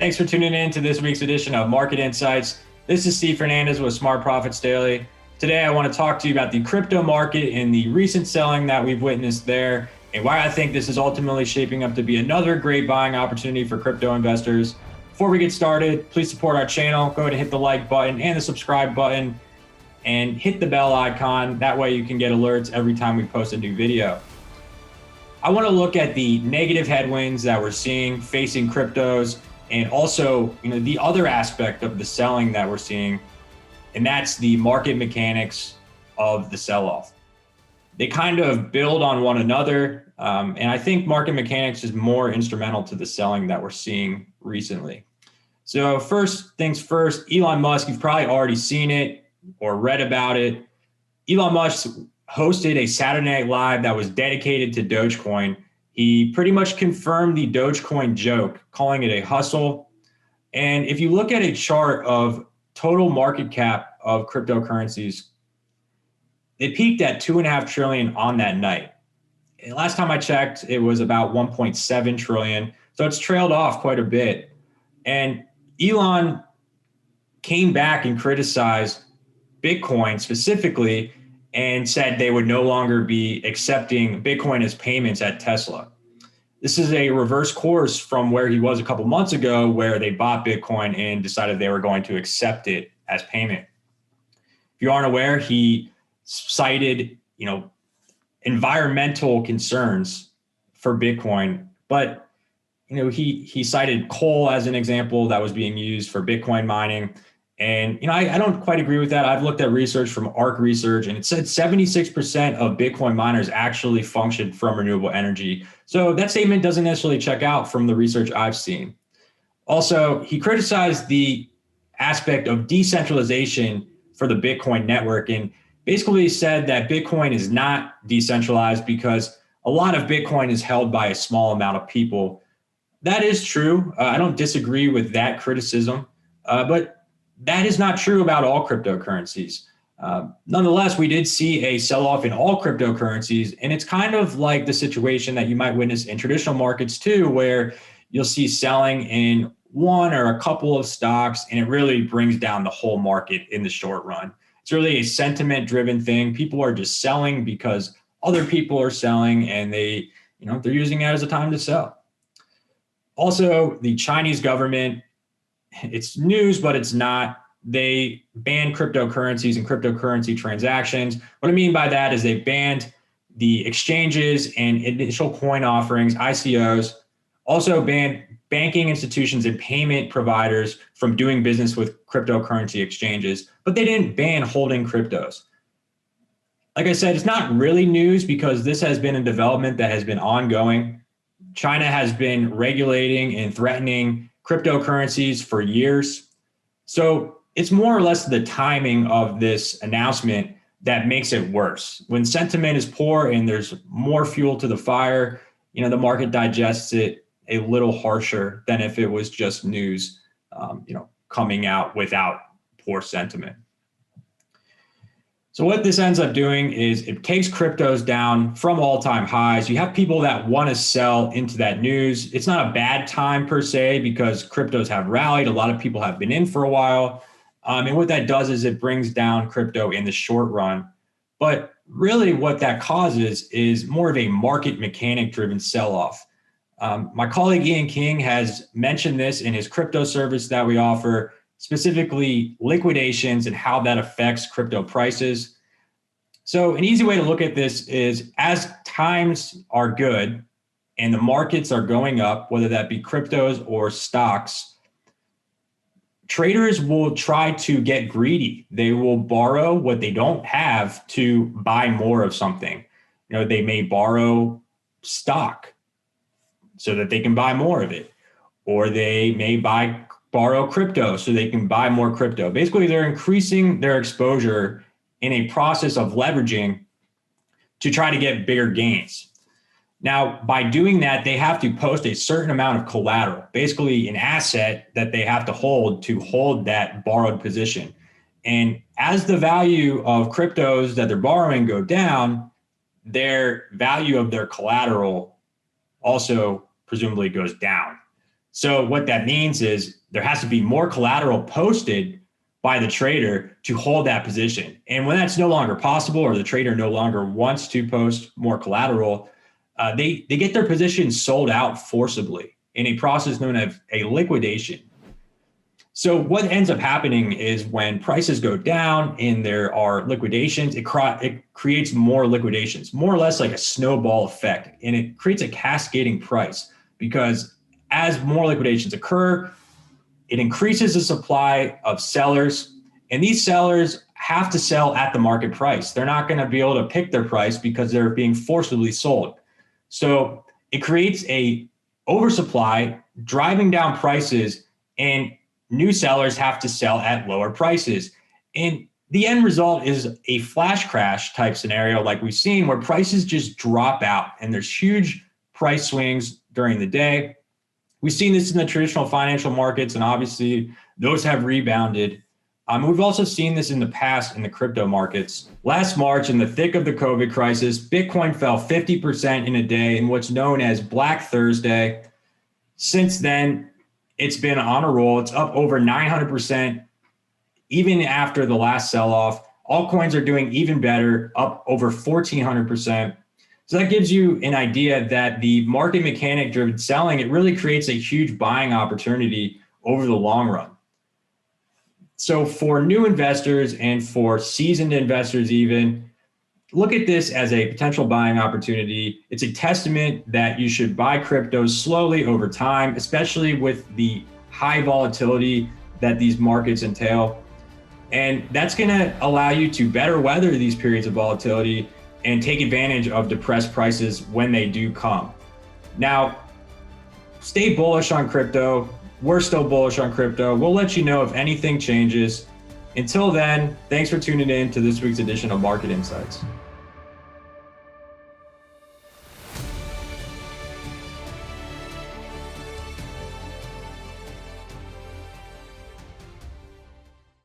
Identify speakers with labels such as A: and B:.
A: Thanks for tuning in to this week's edition of Market Insights. This is Steve Fernandez with Smart Profits Daily. Today, I want to talk to you about the crypto market and the recent selling that we've witnessed there, and why I think this is ultimately shaping up to be another great buying opportunity for crypto investors. Before we get started, please support our channel. Go ahead and hit the like button and the subscribe button and hit the bell icon. That way you can get alerts every time we post a new video. I want to look at the negative headwinds that we're seeing facing cryptos, and also, the other aspect of the selling that we're seeing, and that's the market mechanics of the sell-off. They kind of build on one another, and I think market mechanics is more instrumental to the selling that we're seeing recently. So first things first, Elon Musk, you've probably already seen it or read about it. Elon Musk hosted a Saturday Night Live that was dedicated to Dogecoin. He pretty much confirmed the Dogecoin joke, calling it a hustle. And if you look at a chart of total market cap of cryptocurrencies, it peaked at 2.5 trillion on that night. And last time I checked, it was about 1.7 trillion. So it's trailed off quite a bit. And Elon came back and criticized Bitcoin specifically and said they would no longer be accepting Bitcoin as payments at Tesla. This is a reverse course from where he was a couple months ago, where they bought Bitcoin and decided they were going to accept it as payment. If you aren't aware, he cited, environmental concerns for Bitcoin, but he cited coal as an example that was being used for Bitcoin mining. And, I don't quite agree with that. I've looked at research from ARC Research, and it said 76% of Bitcoin miners actually function from renewable energy. So that statement doesn't necessarily check out from the research I've seen. Also, he criticized the aspect of decentralization for the Bitcoin network, and basically said that Bitcoin is not decentralized because a lot of Bitcoin is held by a small amount of people. That is true. I don't disagree with that criticism, but that is not true about all cryptocurrencies. Nonetheless, we did see a sell-off in all cryptocurrencies, and it's kind of like the situation that you might witness in traditional markets too, where you'll see selling in one or a couple of stocks, and it really brings down the whole market in the short run. It's really a sentiment-driven thing. People are just selling because other people are selling, and they're using it as a time to sell. Also, the Chinese government, it's news, but it's not. They banned cryptocurrencies and cryptocurrency transactions. What I mean by that is they banned the exchanges and initial coin offerings, ICOs, also banned banking institutions and payment providers from doing business with cryptocurrency exchanges, but they didn't ban holding cryptos. Like I said, it's not really news because this has been a development that has been ongoing. China has been regulating and threatening cryptocurrencies for years. So it's more or less the timing of this announcement that makes it worse. When sentiment is poor and there's more fuel to the fire, the market digests it a little harsher than if it was just news, coming out without poor sentiment. So what this ends up doing is it takes cryptos down from all-time highs. You have people that want to sell into that news. It's not a bad time per se because cryptos have rallied. A lot of people have been in for a while. And what that does is it brings down crypto in the short run. But really what that causes is more of a market mechanic driven sell-off. My colleague Ian King has mentioned this in his crypto service that we offer, specifically liquidations and how that affects crypto prices. So an easy way to look at this is as times are good and the markets are going up, whether that be cryptos or stocks, traders will try to get greedy. They will borrow what they don't have to buy more of something. They may borrow stock so that they can buy more of it, or they may borrow crypto so they can buy more crypto. Basically, they're increasing their exposure in a process of leveraging to try to get bigger gains. Now, by doing that, they have to post a certain amount of collateral, basically an asset that they have to hold that borrowed position. And as the value of cryptos that they're borrowing go down, their value of their collateral also presumably goes down. So what that means is there has to be more collateral posted by the trader to hold that position. And when that's no longer possible, or the trader no longer wants to post more collateral, they get their position sold out forcibly in a process known as a liquidation. So what ends up happening is when prices go down and there are liquidations, it creates more liquidations, more or less like a snowball effect. And it creates a cascading price, because as more liquidations occur, it increases the supply of sellers, and these sellers have to sell at the market price. They're not going to be able to pick their price because they're being forcibly sold. So it creates a oversupply, driving down prices, and new sellers have to sell at lower prices. And the end result is a flash crash type scenario like we've seen, where prices just drop out and there's huge price swings during the day. We've seen this in the traditional financial markets, and obviously those have rebounded. We've also seen this in the past in the crypto markets. Last March, in the thick of the COVID crisis, Bitcoin fell 50% in a day in what's known as Black Thursday. Since then, it's been on a roll. It's up over 900%, even after the last sell-off. Altcoins are doing even better, up over 1,400%. So that gives you an idea that the market mechanic driven selling, it really creates a huge buying opportunity over the long run. So for new investors and for seasoned investors even, look at this as a potential buying opportunity. It's a testament that you should buy cryptos slowly over time, especially with the high volatility that these markets entail. And that's going to allow you to better weather these periods of volatility and take advantage of depressed prices when they do come. Now, stay bullish on crypto. We're still bullish on crypto. We'll let you know if anything changes. Until then, thanks for tuning in to this week's edition of Market Insights.